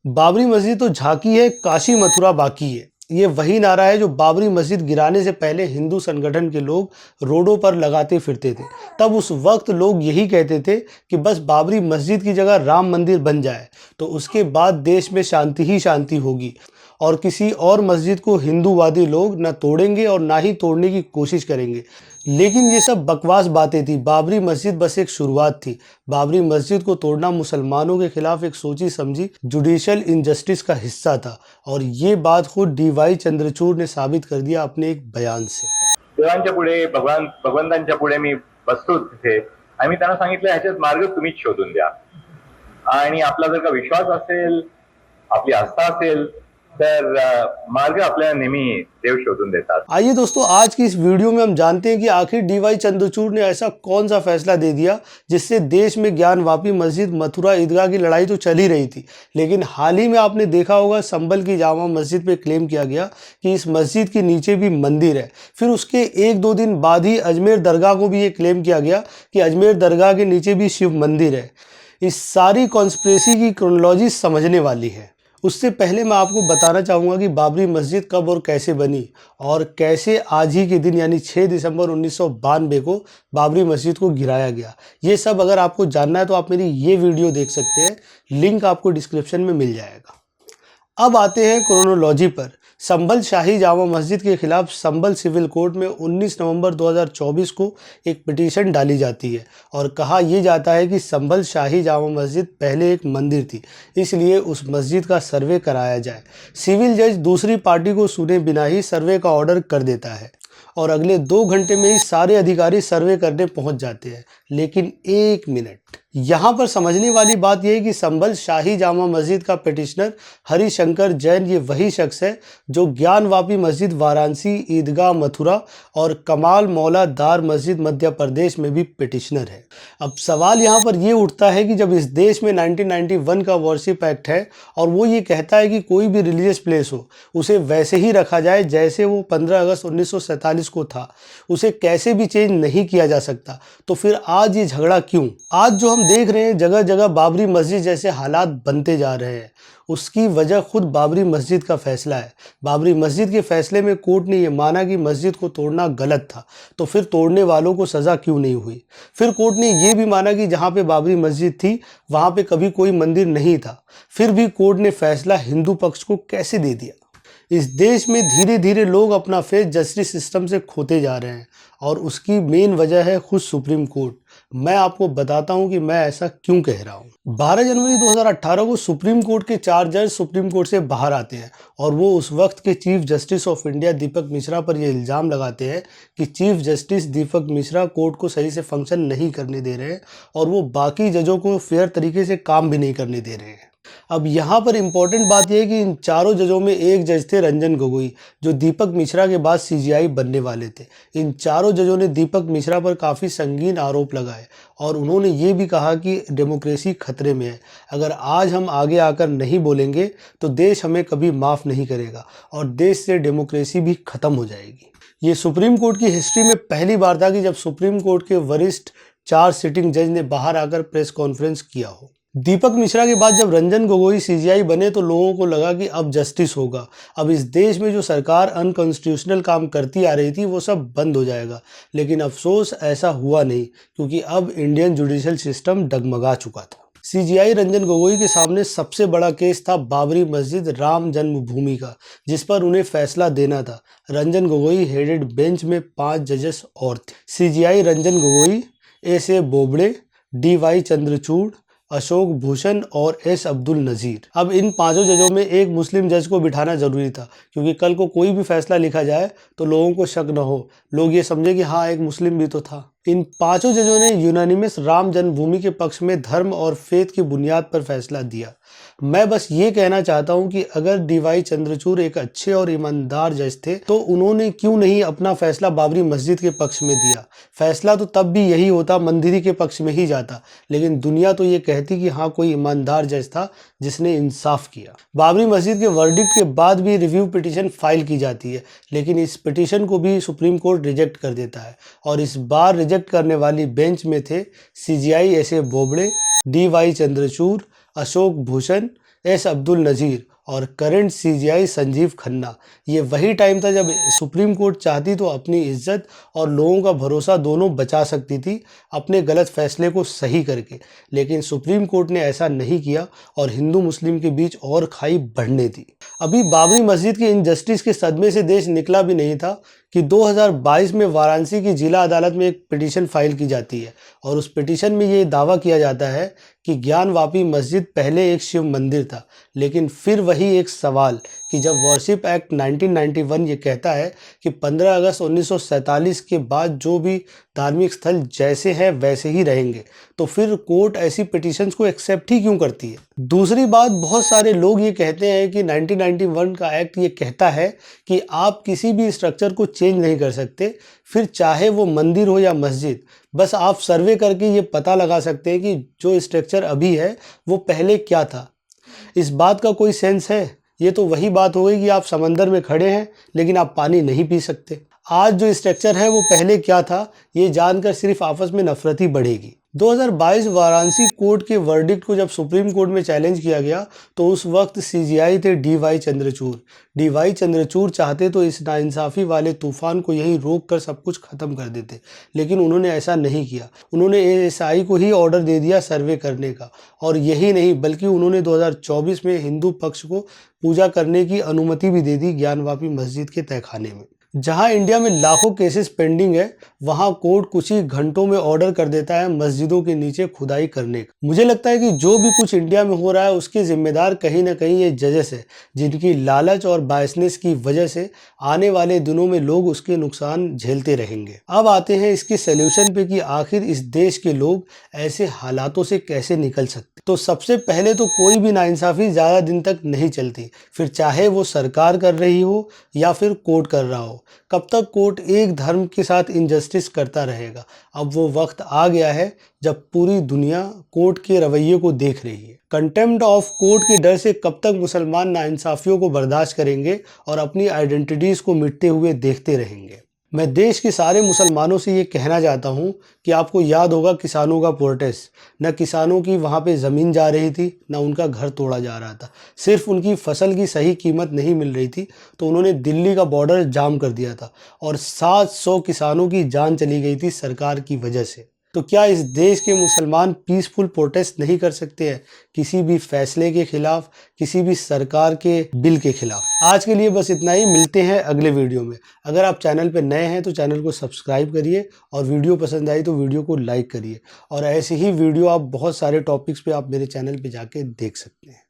बाबरी मस्जिद तो झांकी है, काशी मथुरा बाकी है। ये वही नारा है जो बाबरी मस्जिद गिराने से पहले हिंदू संगठन के लोग रोडों पर लगाते फिरते थे। तब उस वक्त लोग यही कहते थे कि बस बाबरी मस्जिद की जगह राम मंदिर बन जाए तो उसके बाद देश में शांति ही शांति होगी और किसी और मस्जिद को हिंदूवादी लोग न तोड़ेंगे और ना ही तोड़ने की कोशिश करेंगे। लेकिन ये सब बकवास बातें थी। बाबरी मस्जिद बस एक शुरुआत थी। बाबरी मस्जिद को तोड़ना मुसलमानों के खिलाफ एक सोची समझी जुडिशियल इनजस्टिस का हिस्सा था और ये बात खुद डी.वाई. चंद्रचूड़ ने साबित कर दिया अपने एक बयान से। देवांच्या पुढे भगवंतांच्या पुढे मी बसतो तिथे आणि मी त्यांना सांगितलं ह्याच्यात मार्ग तुम्हीच शोधून द्या आणि आपला जर का विश्वास असेल, आपली आस्था असेल तर मार्ग आपल्याला नेहमी देव शोधून देतात। आइए दोस्तों, आज की इस वीडियो में हम जानते हैं कि आखिर डी.वाई. चंद्रचूड़ ने ऐसा कौन सा फैसला दे दिया जिससे देश में ज्ञानवापी मस्जिद मथुरा ईदगाह की लड़ाई तो चल ही रही थी, लेकिन हाल ही में आपने देखा होगा संभल की जामा मस्जिद पे क्लेम किया गया कि इस मस्जिद के नीचे भी मंदिर है। फिर उसके एक दो दिन बाद ही अजमेर दरगाह को भी ये क्लेम किया गया कि अजमेर दरगाह के नीचे भी शिव मंदिर है। इस सारी कॉन्स्पिरेसी की क्रोनोलॉजी समझने वाली है। उससे पहले मैं आपको बताना चाहूँगा कि बाबरी मस्जिद कब और कैसे बनी और कैसे आज ही के दिन यानी 6 दिसंबर 1992 को बाबरी मस्जिद को गिराया गया। ये सब अगर आपको जानना है तो आप मेरी ये वीडियो देख सकते हैं, लिंक आपको डिस्क्रिप्शन में मिल जाएगा। अब आते हैं क्रोनोलॉजी पर। संभल शाही जामा मस्जिद के खिलाफ संभल सिविल कोर्ट में 19 नवंबर 2024 को एक पिटीशन डाली जाती है और कहा यह जाता है कि संभल शाही जामा मस्जिद पहले एक मंदिर थी, इसलिए उस मस्जिद का सर्वे कराया जाए। सिविल जज दूसरी पार्टी को सुने बिना ही सर्वे का ऑर्डर कर देता है और अगले 2 घंटे में ही सारे अधिकारी सर्वे करने पहुंच जाते हैं। लेकिन एक मिनट, यहाँ पर समझने वाली बात यह है कि संभल शाही जामा मस्जिद का पिटिशनर हरिशंकर जैन ये वही शख्स है जो ज्ञानवापी मस्जिद वाराणसी, ईदगाह मथुरा और कमाल मौला दार मस्जिद मध्य प्रदेश में भी पिटिशनर है। अब सवाल यहाँ पर ये उठता है कि जब इस देश में 1991 का वर्शिप एक्ट है और वो ये कहता है कि कोई भी रिलीजियस प्लेस हो उसे वैसे ही रखा जाए जैसे वो 15 अगस्त 1947 को था, उसे कैसे भी चेंज नहीं किया जा सकता, तो फिर आज ये झगड़ा क्यों? आज जो हम देख रहे हैं जगह जगह बाबरी मस्जिद जैसे हालात बनते जा रहे हैं, उसकी वजह खुद बाबरी मस्जिद का फैसला है। बाबरी मस्जिद के फैसले में कोर्ट ने यह माना कि मस्जिद को तोड़ना गलत था, तो फिर तोड़ने वालों को सज़ा क्यों नहीं हुई? फिर कोर्ट ने यह भी माना कि जहाँ पे बाबरी मस्जिद थी वहाँ पे कभी कोई मंदिर नहीं था, फिर भी कोर्ट ने फैसला हिंदू पक्ष को कैसे दे दिया? इस देश में धीरे धीरे लोग अपना फेथ जस्टिस सिस्टम से खोते जा रहे हैं और उसकी मेन वजह है खुद सुप्रीम कोर्ट। मैं आपको बताता हूं कि मैं ऐसा क्यों कह रहा हूं। 12 जनवरी 2018 को सुप्रीम कोर्ट के 4 जज सुप्रीम कोर्ट से बाहर आते हैं और वो उस वक्त के चीफ जस्टिस ऑफ इंडिया दीपक मिश्रा पर यह इल्ज़ाम लगाते हैं कि चीफ जस्टिस दीपक मिश्रा कोर्ट को सही से फंक्शन नहीं करने दे रहे हैं और वो बाकी जजों को फेयर तरीके से काम भी नहीं करने दे रहे हैं। अब यहाँ पर इम्पोर्टेंट बात यह है कि इन चारों जजों में एक जज थे रंजन गोगोई, जो दीपक मिश्रा के बाद सीजीआई बनने वाले थे। इन चारों जजों ने दीपक मिश्रा पर काफ़ी संगीन आरोप लगाए और उन्होंने ये भी कहा कि डेमोक्रेसी खतरे में है। अगर आज हम आगे आकर नहीं बोलेंगे तो देश हमें कभी माफ़ नहीं करेगा और देश से डेमोक्रेसी भी ख़त्म हो जाएगी। ये सुप्रीम कोर्ट की हिस्ट्री में पहली बार था कि जब सुप्रीम कोर्ट के वरिष्ठ 4 सिटिंग जज ने बाहर आकर प्रेस कॉन्फ्रेंस किया हो। दीपक मिश्रा के बाद जब रंजन गोगोई सीजीआई बने तो लोगों को लगा कि अब जस्टिस होगा, अब इस देश में जो सरकार अनकॉन्स्टिट्यूशनल काम करती आ रही थी वो सब बंद हो जाएगा। लेकिन अफसोस ऐसा हुआ नहीं, क्योंकि अब इंडियन जुडिशियल सिस्टम डगमगा चुका था। सीजीआई रंजन गोगोई के सामने सबसे बड़ा केस था बाबरी मस्जिद राम जन्मभूमि का, जिस पर उन्हें फैसला देना था। रंजन गोगोई हेडेड बेंच में 5 जजेस और थे। सीजीआई रंजन गोगोई, एस.ए. बोबड़े, डी.वाई. चंद्रचूड़, अशोक भूषण और एस अब्दुल नज़ीर। अब इन 5 जजों में एक मुस्लिम जज को बिठाना जरूरी था, क्योंकि कल को कोई भी फैसला लिखा जाए तो लोगों को शक न हो, लोग ये समझे कि हाँ एक मुस्लिम भी तो था। इन 5 जजों ने यूनानिमस राम जन्मभूमि के पक्ष में धर्म और फेथ की बुनियाद पर फैसला दिया। मैं बस ये कहना चाहता हूँ कि अगर डी.वाई. चंद्रचूड़ एक अच्छे और ईमानदार जज थे तो उन्होंने क्यों नहीं अपना फैसला बाबरी मस्जिद के पक्ष में दिया? फैसला तो तब भी यही होता, मंदिर के पक्ष में ही जाता, लेकिन दुनिया तो ये कहती कि हाँ कोई ईमानदार जज था जिसने इंसाफ किया। बाबरी मस्जिद के वर्डिक्ट के बाद भी रिव्यू पिटीशन फाइल की जाती है, लेकिन इस पिटीशन को भी सुप्रीम कोर्ट रिजेक्ट कर देता है और इस बार रिजेक्ट करने वाली बेंच में थे CJI S A. Bobde, D Y. Chandrachud, Ashok Bhushan, S Abdul Nazeer और करंट सीजीआई संजीव खन्ना। ये वही टाइम था जब सुप्रीम कोर्ट चाहती तो अपनी इज्जत और लोगों का भरोसा दोनों बचा सकती थी अपने गलत फैसले को सही करके, लेकिन सुप्रीम कोर्ट ने ऐसा नहीं किया और हिंदू मुस्लिम के बीच और खाई बढ़ने दी। अभी बाबरी मस्जिद की इनजस्टिस के सदमे से देश निकला भी नहीं था कि 2022 में वाराणसी की जिला अदालत में एक पिटीशन फाइल की जाती है और उस पिटीशन में ये दावा किया जाता है कि ज्ञानवापी मस्जिद पहले एक शिव मंदिर था, लेकिन फिर वही एक सवाल कि जब वर्शिप एक्ट 1991 ये कहता है कि 15 अगस्त 1947 के बाद जो भी धार्मिक स्थल जैसे हैं वैसे ही रहेंगे, तो फिर कोर्ट ऐसी पिटीशंस को एक्सेप्ट ही क्यों करती है। दूसरी बात, बहुत सारे लोग ये कहते हैं कि 1991 का एक्ट ये कहता है कि आप किसी भी स्ट्रक्चर को चेंज नहीं कर सकते, फिर चाहे वो मंदिर हो या मस्जिद, बस आप सर्वे करके ये पता लगा सकते हैं कि जो स्ट्रक्चर अभी है वो पहले क्या था। इस बात का कोई सेंस है? ये तो वही बात हो गई कि आप समंदर में खड़े हैं लेकिन आप पानी नहीं पी सकते। आज जो स्ट्रक्चर है वो पहले क्या था, ये जानकर सिर्फ आपस में नफरत ही बढ़ेगी। 2022 वाराणसी कोर्ट के वर्डिक्ट को जब सुप्रीम कोर्ट में चैलेंज किया गया तो उस वक्त सीजीआई थे डीवाई चंद्रचूड़। डीवाई चंद्रचूड़ चाहते तो इस नाइंसाफ़ी वाले तूफान को यहीं रोक कर सब कुछ खत्म कर देते, लेकिन उन्होंने ऐसा नहीं किया। उन्होंने एएसआई को ही ऑर्डर दे दिया सर्वे करने का, और यही नहीं बल्कि उन्होंने 2024 में हिंदू पक्ष को पूजा करने की अनुमति भी दे दी ज्ञानवापी मस्जिद के तहखाने में। जहां इंडिया में लाखों केसेस पेंडिंग है, वहां कोर्ट कुछ ही घंटों में ऑर्डर कर देता है मस्जिदों के नीचे खुदाई करने का। मुझे लगता है कि जो भी कुछ इंडिया में हो रहा है उसके जिम्मेदार कहीं ना कहीं ये जजेस है, जिनकी लालच और बायसनेस की वजह से आने वाले दिनों में लोग उसके नुकसान झेलते रहेंगे। अब आते हैं इसके सोल्यूशन पे कि आखिर इस देश के लोग ऐसे हालातों से कैसे निकल सकते। तो सबसे पहले तो कोई भी नाइंसाफ़ी ज़्यादा दिन तक नहीं चलती, फिर चाहे वो सरकार कर रही हो या फिर कोर्ट कर रहा हो। कब तक कोर्ट एक धर्म के साथ इनजस्टिस करता रहेगा? अब वो वक्त आ गया है जब पूरी दुनिया कोर्ट के रवैये को देख रही है। कंटेम्प्ट ऑफ कोर्ट के डर से कब तक मुसलमान नाइंसाफ़ियों को बर्दाश्त करेंगे और अपनी आइडेंटिटीज़ को मिटते हुए देखते रहेंगे। मैं देश के सारे मुसलमानों से ये कहना चाहता हूँ कि आपको याद होगा किसानों का प्रोटेस्ट। न किसानों की वहाँ पे ज़मीन जा रही थी, न उनका घर तोड़ा जा रहा था, सिर्फ उनकी फसल की सही कीमत नहीं मिल रही थी तो उन्होंने दिल्ली का बॉर्डर जाम कर दिया था और 700 किसानों की जान चली गई थी सरकार की वजह से। तो क्या इस देश के मुसलमान पीसफुल प्रोटेस्ट नहीं कर सकते हैं किसी भी फैसले के खिलाफ, किसी भी सरकार के बिल के खिलाफ? आज के लिए बस इतना ही, मिलते हैं अगले वीडियो में। अगर आप चैनल पर नए हैं तो चैनल को सब्सक्राइब करिए और वीडियो पसंद आई तो वीडियो को लाइक करिए, और ऐसे ही वीडियो आप बहुत सारे टॉपिक्स पे आप मेरे चैनल पे जाके देख सकते हैं।